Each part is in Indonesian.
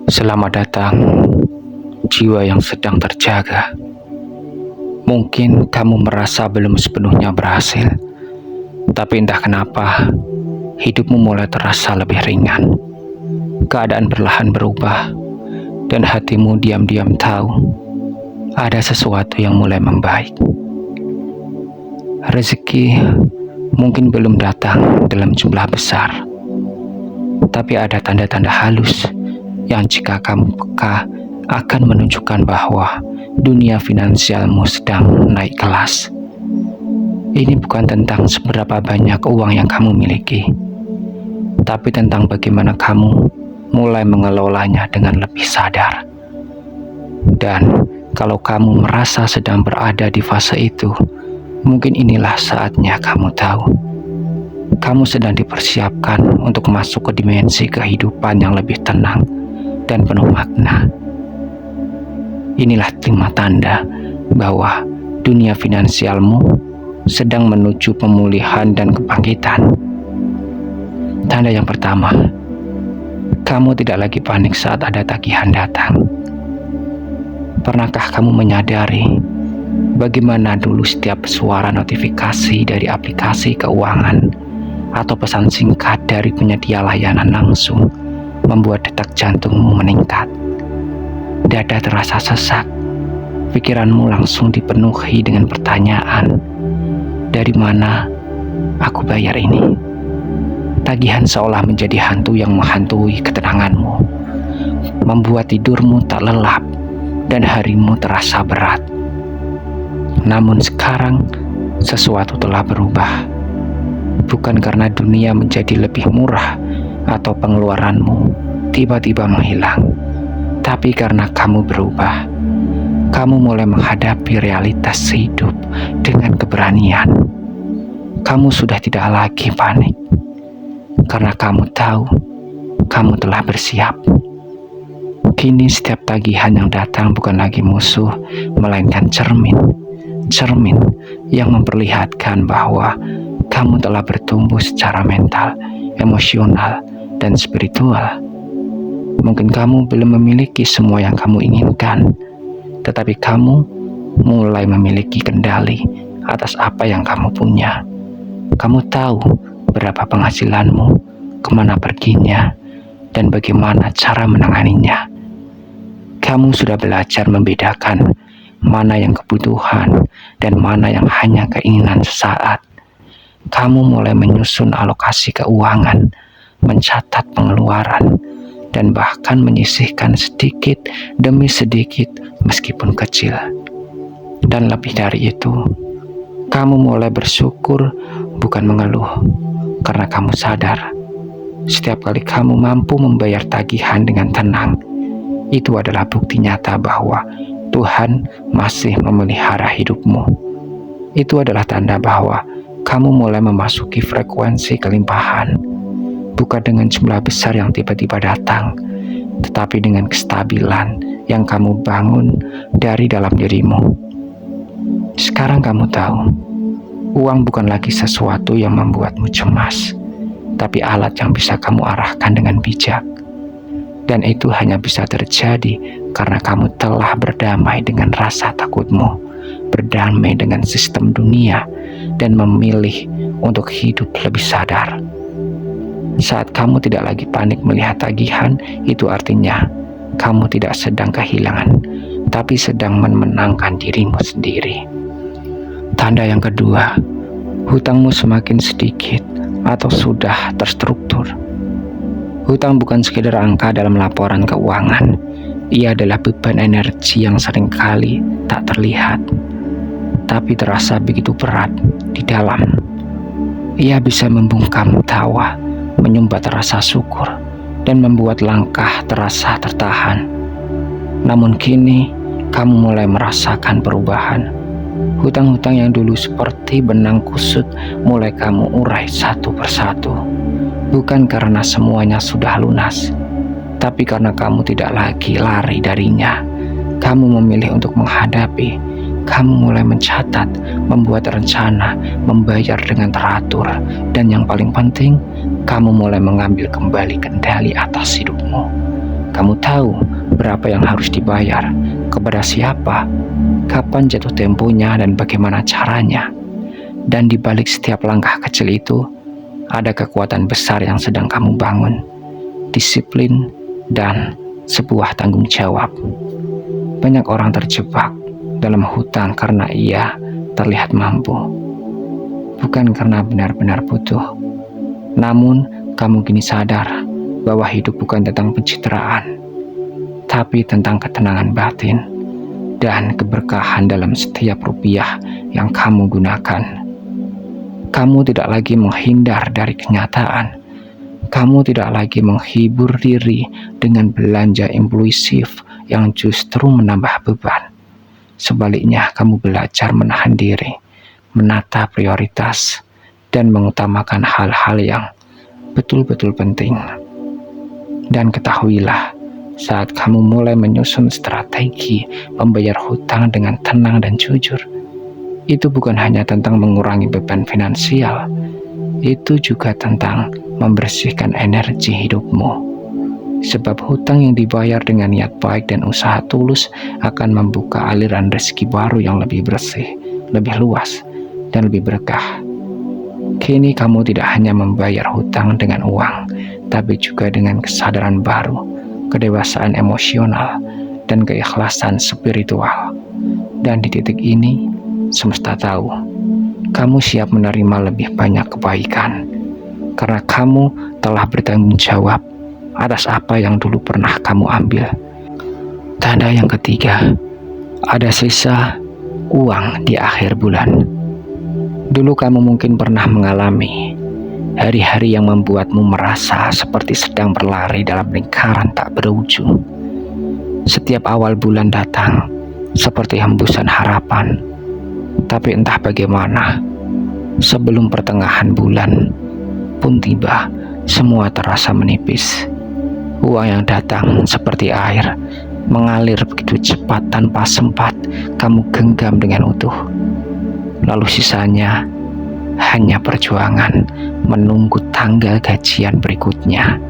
Selamat datang, jiwa yang sedang terjaga. Mungkin kamu merasa belum sepenuhnya berhasil, tapi entah kenapa hidupmu mulai terasa lebih ringan. Keadaan perlahan berubah, dan hatimu diam-diam tahu ada sesuatu yang mulai membaik. Rezeki mungkin belum datang dalam jumlah besar, tapi ada tanda-tanda halus yang jika kamu peka akan menunjukkan bahwa dunia finansialmu sedang naik kelas. Ini bukan tentang seberapa banyak uang yang kamu miliki, tapi tentang bagaimana kamu mulai mengelolanya dengan lebih sadar. Dan kalau kamu merasa sedang berada di fase itu, mungkin inilah saatnya kamu tahu kamu sedang dipersiapkan untuk masuk ke dimensi kehidupan yang lebih tenang dan penuh makna. Inilah 5 tanda bahwa dunia finansialmu sedang menuju pemulihan dan kebangkitan. Tanda yang pertama, kamu tidak lagi panik saat ada tagihan datang. Pernahkah kamu menyadari bagaimana dulu setiap suara notifikasi dari aplikasi keuangan atau pesan singkat dari penyedia layanan langsung membuat detak jantungmu meningkat? Dada terasa sesak, pikiranmu langsung dipenuhi dengan pertanyaan, dari mana aku bayar ini? Tagihan seolah menjadi hantu yang menghantui ketenanganmu, membuat tidurmu tak lelap dan harimu terasa berat. Namun sekarang sesuatu telah berubah, bukan karena dunia menjadi lebih murah atau pengeluaranmu tiba-tiba menghilang, tapi karena kamu berubah. Kamu mulai menghadapi realitas hidup dengan keberanian. Kamu sudah tidak lagi panik, karena kamu tahu kamu telah bersiap. Kini setiap tagihan yang datang bukan lagi musuh, melainkan cermin yang memperlihatkan bahwa kamu telah bertumbuh secara mental, emosional, dan spiritual. Mungkin kamu belum memiliki semua yang kamu inginkan, tetapi kamu mulai memiliki kendali atas apa yang kamu punya. Kamu tahu berapa penghasilanmu, kemana perginya, dan bagaimana cara menanganinya. Kamu sudah belajar membedakan mana yang kebutuhan dan mana yang hanya keinginan sesaat. Kamu mulai menyusun alokasi keuangan, mencatat pengeluaran, dan bahkan menyisihkan sedikit demi sedikit meskipun kecil. Dan lebih dari itu, kamu mulai bersyukur, bukan mengeluh, karena kamu sadar setiap kali kamu mampu membayar tagihan dengan tenang, itu adalah bukti nyata bahwa Tuhan masih memelihara hidupmu. Itu adalah tanda bahwa kamu mulai memasuki frekuensi kelimpahan, bukan dengan jumlah besar yang tiba-tiba datang, tetapi dengan kestabilan yang kamu bangun dari dalam dirimu. Sekarang kamu tahu, uang bukan lagi sesuatu yang membuatmu cemas, tapi alat yang bisa kamu arahkan dengan bijak. Dan itu hanya bisa terjadi karena kamu telah berdamai dengan rasa takutmu, berdamai dengan sistem dunia, dan memilih untuk hidup lebih sadar. Saat kamu tidak lagi panik melihat tagihan, itu artinya kamu tidak sedang kehilangan, tapi sedang memenangkan dirimu sendiri. Tanda yang kedua, hutangmu semakin sedikit atau sudah terstruktur. Hutang bukan sekedar angka dalam laporan keuangan. Ia adalah beban energi yang seringkali tak terlihat, tapi terasa begitu berat di dalam. Ia bisa membungkam tawa, menyumbat rasa syukur, dan membuat langkah terasa tertahan. Namun kini, kamu mulai merasakan perubahan. Hutang-hutang yang dulu seperti benang kusut mulai kamu urai satu persatu. Bukan karena semuanya sudah lunas, tapi karena kamu tidak lagi lari darinya. Kamu memilih untuk menghadapi. Kamu mulai mencatat, membuat rencana, membayar dengan teratur, dan yang paling penting, kamu mulai mengambil kembali kendali atas hidupmu. Kamu tahu berapa yang harus dibayar, kepada siapa, kapan jatuh temponya, dan bagaimana caranya. Dan di balik setiap langkah kecil itu, ada kekuatan besar yang sedang kamu bangun, disiplin, dan sebuah tanggung jawab. Banyak orang terjebak dalam hutang karena ia terlihat mampu, bukan karena benar-benar butuh. Namun, kamu kini sadar bahwa hidup bukan tentang pencitraan, tapi tentang ketenangan batin dan keberkahan dalam setiap rupiah yang kamu gunakan. Kamu tidak lagi menghindar dari kenyataan. Kamu tidak lagi menghibur diri dengan belanja impulsif yang justru menambah beban. Sebaliknya, kamu belajar menahan diri, menata prioritas, dan mengutamakan hal-hal yang betul-betul penting. Dan ketahuilah, saat kamu mulai menyusun strategi membayar hutang dengan tenang dan jujur, itu bukan hanya tentang mengurangi beban finansial, itu juga tentang membersihkan energi hidupmu. Sebab hutang yang dibayar dengan niat baik dan usaha tulus akan membuka aliran rezeki baru yang lebih bersih, lebih luas, dan lebih berkah. Kini kamu tidak hanya membayar hutang dengan uang, tapi juga dengan kesadaran baru, kedewasaan emosional, dan keikhlasan spiritual. Dan di titik ini, semesta tahu, kamu siap menerima lebih banyak kebaikan, karena kamu telah bertanggung jawab atas apa yang dulu pernah kamu ambil. Tanda yang ketiga, ada sisa uang di akhir bulan. Dulu kamu mungkin pernah mengalami hari-hari yang membuatmu merasa seperti sedang berlari dalam lingkaran tak berujung. Setiap awal bulan datang seperti hembusan harapan, tapi entah bagaimana, sebelum pertengahan bulan pun tiba, semua terasa menipis. Uang yang datang seperti air, mengalir begitu cepat tanpa sempat kamu genggam dengan utuh. Lalu sisanya hanya perjuangan menunggu tanggal gajian berikutnya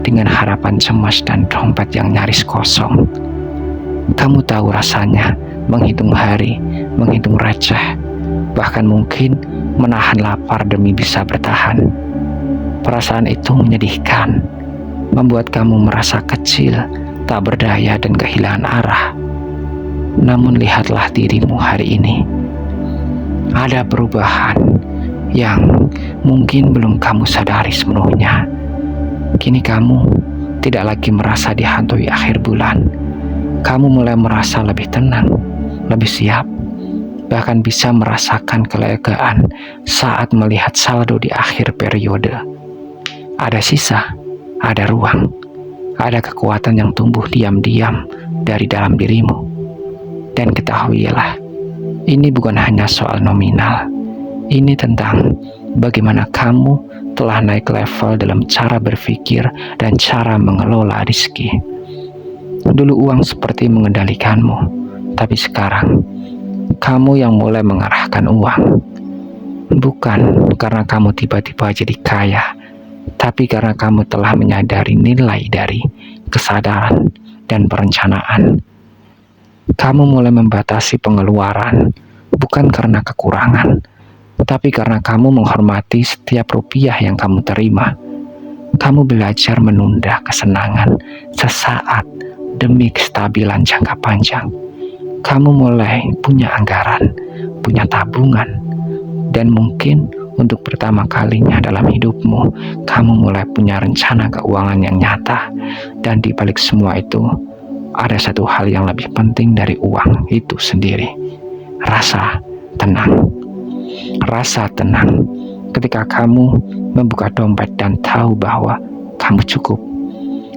dengan harapan cemas dan dompet yang nyaris kosong. Kamu tahu rasanya menghitung hari, menghitung receh, bahkan mungkin menahan lapar demi bisa bertahan. Perasaan itu menyedihkan, membuat kamu merasa kecil, tak berdaya, dan kehilangan arah. Namun lihatlah dirimu hari ini. Ada perubahan yang mungkin belum kamu sadari sepenuhnya. Kini kamu tidak lagi merasa dihantui akhir bulan. Kamu mulai merasa lebih tenang, lebih siap, bahkan bisa merasakan kelegaan saat melihat saldo di akhir periode. Ada sisa, ada ruang, ada kekuatan yang tumbuh diam-diam dari dalam dirimu. Dan ketahuilah, ini bukan hanya soal nominal. Ini tentang bagaimana kamu telah naik level dalam cara berpikir dan cara mengelola rezeki. Dulu uang seperti mengendalikanmu, tapi sekarang kamu yang mulai mengarahkan uang. Bukan karena kamu tiba-tiba jadi kaya, tapi karena kamu telah menyadari nilai dari kesadaran dan perencanaan. Kamu mulai membatasi pengeluaran, bukan karena kekurangan, tapi karena kamu menghormati setiap rupiah yang kamu terima. Kamu belajar menunda kesenangan sesaat demi kestabilan jangka panjang. Kamu mulai punya anggaran, punya tabungan, dan mungkin untuk pertama kalinya dalam hidupmu, kamu mulai punya rencana keuangan yang nyata. Dan di balik semua itu, ada satu hal yang lebih penting dari uang itu sendiri. Rasa tenang. Rasa tenang ketika kamu membuka dompet dan tahu bahwa kamu cukup.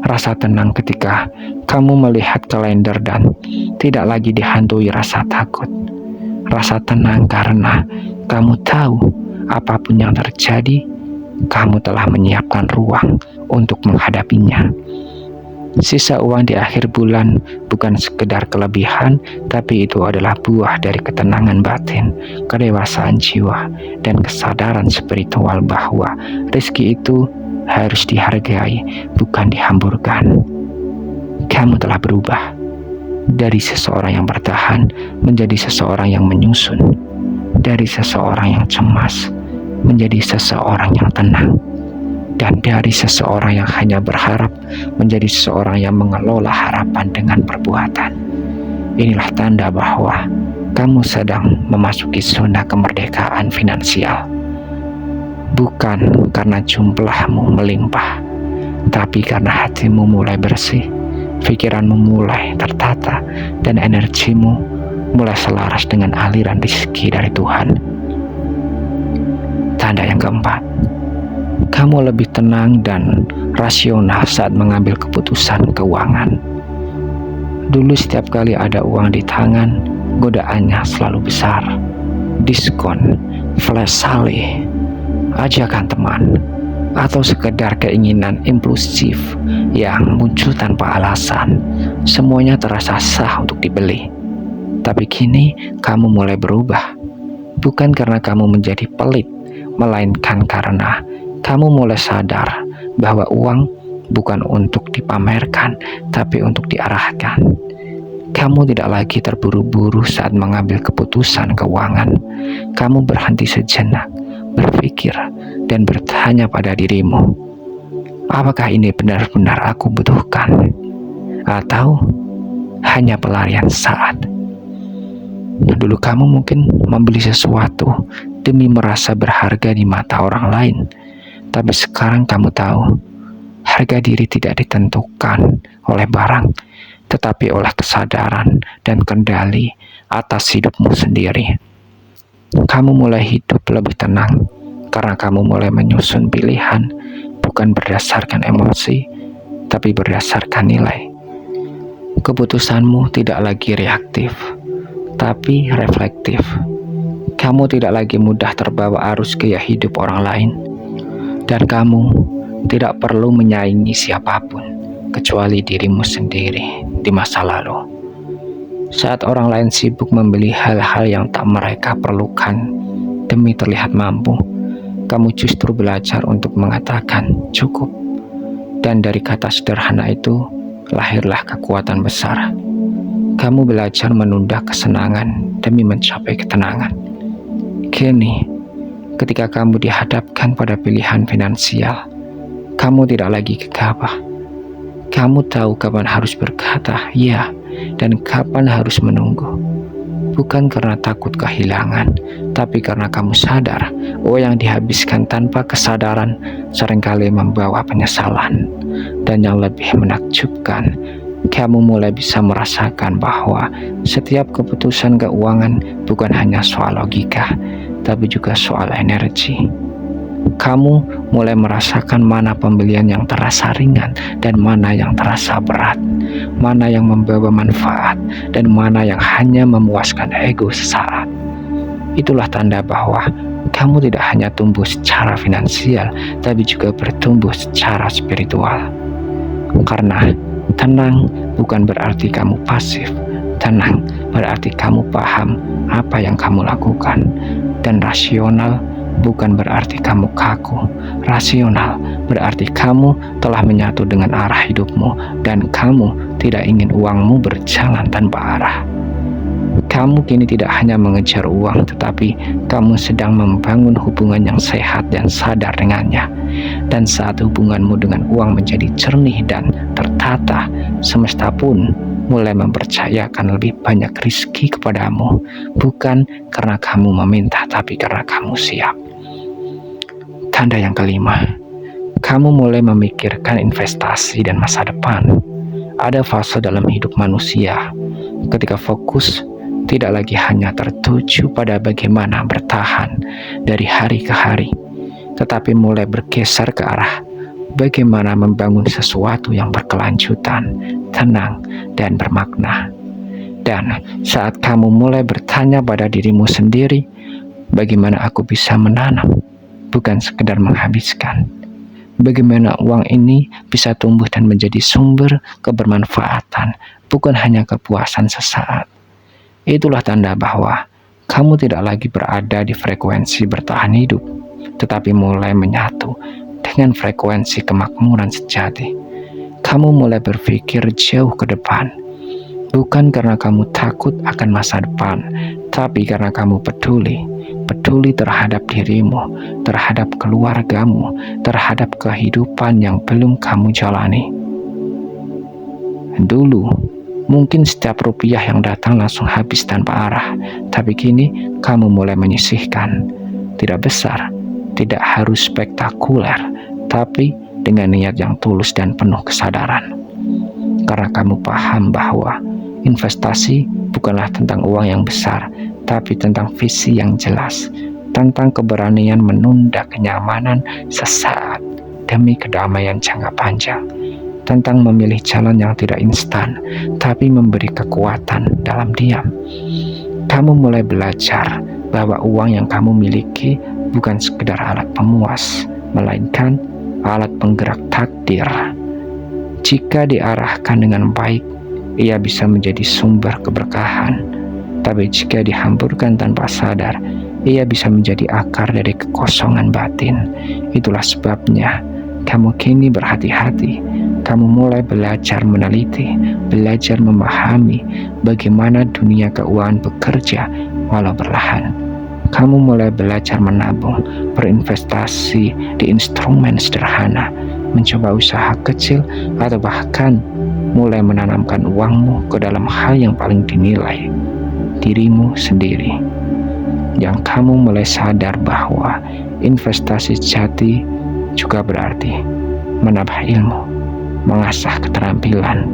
Rasa tenang ketika kamu melihat kalender dan tidak lagi dihantui rasa takut. Rasa tenang karena kamu tahu apapun yang terjadi, kamu telah menyiapkan ruang untuk menghadapinya. Sisa uang di akhir bulan bukan sekedar kelebihan, tapi itu adalah buah dari ketenangan batin, kedewasaan jiwa, dan kesadaran spiritual bahwa rezeki itu harus dihargai, bukan dihamburkan. kamu telah berubah dari seseorang yang bertahan menjadi seseorang yang menyusun, dari seseorang yang cemas menjadi seseorang yang tenang, dan dari seseorang yang hanya berharap menjadi seseorang yang mengelola harapan dengan perbuatan. Inilah tanda bahwa kamu sedang memasuki zona kemerdekaan finansial. Bukan karena jumlahmu melimpah, tapi karena hatimu mulai bersih, pikiranmu mulai tertata, dan energimu mulai selaras dengan aliran rezeki dari Tuhan. Tanda yang keempat, kamu lebih tenang dan rasional saat mengambil keputusan keuangan. Dulu setiap kali ada uang di tangan, godaannya selalu besar. Diskon, flash sale, ajakan teman, atau sekedar keinginan impulsif yang muncul tanpa alasan. Semuanya terasa sah untuk dibeli. Tapi kini kamu mulai berubah. Bukan karena kamu menjadi pelit, melainkan karena kamu mulai sadar bahwa uang bukan untuk dipamerkan, tapi untuk diarahkan. Kamu tidak lagi terburu-buru saat mengambil keputusan keuangan. Kamu berhenti sejenak, berpikir, dan bertanya pada dirimu, apakah ini benar-benar aku butuhkan? Atau hanya pelarian saat? Dulu kamu mungkin membeli sesuatu demi merasa berharga di mata orang lain. Tapi sekarang kamu tahu, harga diri tidak ditentukan oleh barang, tetapi oleh kesadaran dan kendali atas hidupmu sendiri. Kamu mulai hidup lebih tenang karena kamu mulai menyusun pilihan bukan berdasarkan emosi, tapi berdasarkan nilai. Keputusanmu tidak lagi reaktif, tapi reflektif. Kamu tidak lagi mudah terbawa arus gaya hidup orang lain, dan kamu tidak perlu menyaingi siapapun kecuali dirimu sendiri di masa lalu. Saat orang lain sibuk membeli hal-hal yang tak mereka perlukan demi terlihat mampu, kamu justru belajar untuk mengatakan cukup. Dan dari kata sederhana itu lahirlah kekuatan besar. Kamu belajar menunda kesenangan demi mencapai ketenangan. Kini, ketika kamu dihadapkan pada pilihan finansial, kamu tidak lagi gegabah. Kamu tahu kapan harus berkata ya dan kapan harus menunggu. Bukan karena takut kehilangan, tapi karena kamu sadar uang yang dihabiskan tanpa kesadaran seringkali membawa penyesalan. Dan yang lebih menakjubkan, kamu mulai bisa merasakan bahwa setiap keputusan keuangan bukan hanya soal logika, tapi juga soal energi. Kamu mulai merasakan mana pembelian yang terasa ringan dan mana yang terasa berat, mana yang membawa manfaat dan mana yang hanya memuaskan ego sesaat. Itulah tanda bahwa kamu tidak hanya tumbuh secara finansial, tapi juga bertumbuh secara spiritual. Karena tenang bukan berarti kamu pasif. Tenang berarti kamu paham apa yang kamu lakukan. Dan rasional bukan berarti kamu kaku. Rasional berarti kamu telah menyatu dengan arah hidupmu dan kamu tidak ingin uangmu berjalan tanpa arah. Kamu kini tidak hanya mengejar uang, tetapi kamu sedang membangun hubungan yang sehat dan sadar dengannya. Dan saat hubunganmu dengan uang menjadi jernih dan tertata, semesta pun mulai mempercayakan lebih banyak rezeki kepadamu, bukan karena kamu meminta, tapi karena kamu siap. Tanda yang kelima, kamu mulai memikirkan investasi dan masa depan. Ada fase dalam hidup manusia ketika fokus tidak lagi hanya tertuju pada bagaimana bertahan dari hari ke hari, tetapi mulai bergeser ke arah bagaimana membangun sesuatu yang berkelanjutan, tenang, dan bermakna. Dan saat kamu mulai bertanya pada dirimu sendiri, bagaimana aku bisa menanam, bukan sekedar menghabiskan. Bagaimana uang ini bisa tumbuh dan menjadi sumber kebermanfaatan, bukan hanya kepuasan sesaat. Itulah tanda bahwa kamu tidak lagi berada di frekuensi bertahan hidup, tetapi mulai menyatu dengan frekuensi kemakmuran sejati. kamu mulai berpikir jauh ke depan. Bukan karena kamu takut akan masa depan, tapi karena kamu peduli terhadap dirimu, terhadap keluargamu, terhadap kehidupan yang belum kamu jalani. Dulu, mungkin setiap rupiah yang datang langsung habis tanpa arah, tapi kini kamu mulai menyisihkan. Tidak besar, tidak harus spektakuler, tapi dengan niat yang tulus dan penuh kesadaran. Karena kamu paham bahwa investasi bukanlah tentang uang yang besar, tapi tentang visi yang jelas, tentang keberanian menunda kenyamanan sesaat demi kedamaian jangka panjang, tentang memilih jalan yang tidak instan, tapi memberi kekuatan dalam diam. Kamu mulai belajar bahwa uang yang kamu miliki bukan sekedar alat pemuas, melainkan alat penggerak takdir. Jika diarahkan dengan baik, ia bisa menjadi sumber keberkahan. Tapi jika dihamburkan tanpa sadar, ia bisa menjadi akar dari kekosongan batin. Itulah sebabnya kamu kini berhati-hati. Kamu mulai belajar meneliti, belajar memahami bagaimana dunia keuangan bekerja walau perlahan. Kamu mulai belajar menabung, berinvestasi di instrumen sederhana, mencoba usaha kecil, atau bahkan mulai menanamkan uangmu ke dalam hal yang paling dinilai, dirimu sendiri. Yang kamu mulai sadar bahwa investasi sejati juga berarti menambah ilmu, mengasah keterampilan,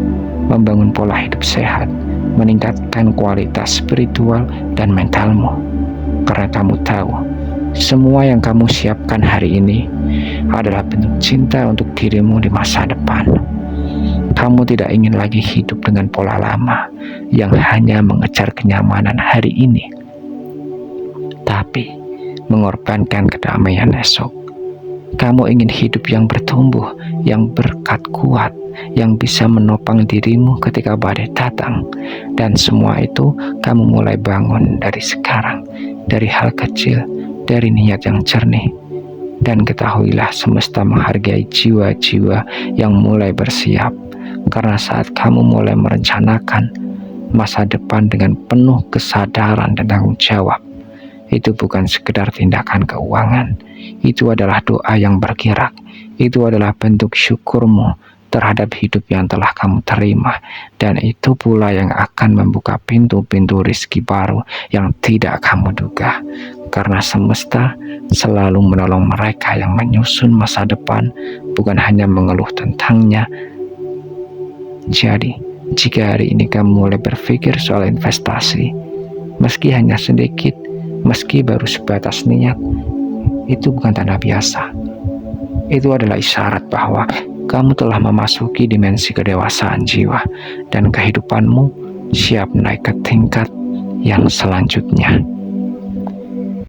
membangun pola hidup sehat, meningkatkan kualitas spiritual dan mentalmu. Karena kamu tahu, semua yang kamu siapkan hari ini adalah bentuk cinta untuk dirimu di masa depan. Kamu tidak ingin lagi hidup dengan pola lama yang hanya mengejar kenyamanan hari ini, tapi mengorbankan kedamaian esok. Kamu ingin hidup yang bertumbuh, yang berkat kuat, yang bisa menopang dirimu ketika badai datang. Dan semua itu kamu mulai bangun dari sekarang, dari hal kecil, dari niat yang jernih. Dan ketahuilah, semesta menghargai jiwa-jiwa yang mulai bersiap. Karena saat kamu mulai merencanakan masa depan dengan penuh kesadaran dan tanggung jawab, itu bukan sekedar tindakan keuangan, itu adalah doa yang bergerak, itu adalah bentuk syukurmu terhadap hidup yang telah kamu terima, dan itu pula yang akan membuka pintu-pintu rezeki baru yang tidak kamu duga. Karena semesta selalu menolong mereka yang menyusun masa depan, bukan hanya mengeluh tentangnya. Jadi, jika hari ini kamu mulai berpikir soal investasi, meski hanya sedikit, meski baru sebatas niat, itu bukan tanda biasa. Itu adalah isyarat bahwa kamu telah memasuki dimensi kedewasaan jiwa, dan kehidupanmu siap naik ke tingkat yang selanjutnya.